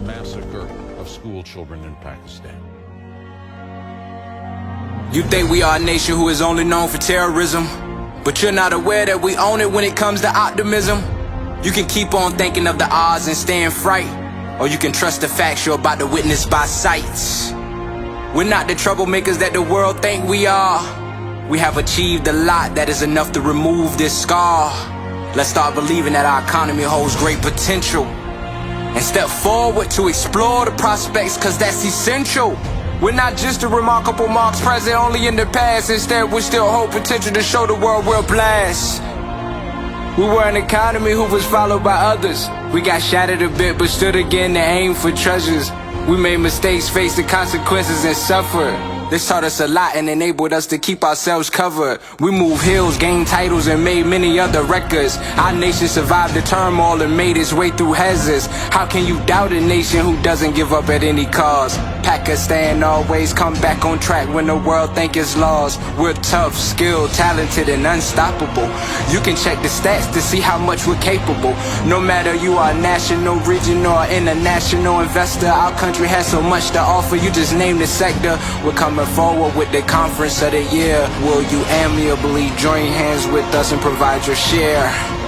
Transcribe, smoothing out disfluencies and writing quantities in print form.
massacre of school children in Pakistan. You think we are a nation who is only known for terrorism, but you're not aware that we own it when it comes to optimism. You can keep on thinking of the odds and stay in fright, or you can trust the facts you're about to witness by sight. We're not the troublemakers that the world think we are. We have achieved a lot that is enough to remove this scar. Let's start believing that our economy holds great potential and step forward to explore the prospects, cause that's essential. We're not just a remarkable marks present only in the past. Instead, we still hold potential to show the world we're blessed. We were an economy who was followed by others. We got shattered a bit but stood again to aim for treasures. We made mistakes, faced the consequences and suffered. This taught us a lot and enabled us to keep ourselves covered. We moved hills, gained titles and made many other records. Our nation survived the turmoil and made its way through hazards. How can you doubt a nation who doesn't give up at any cost? Pakistan always come back on track when the world think it's lost. We're tough, skilled, talented and unstoppable. You can check the stats to see how much we're capable. No matter you are a national, regional or international investor, our country has so much to offer. You just name the sector. We're coming forward with the conference of the year. Will you amiably join hands with us and provide your share?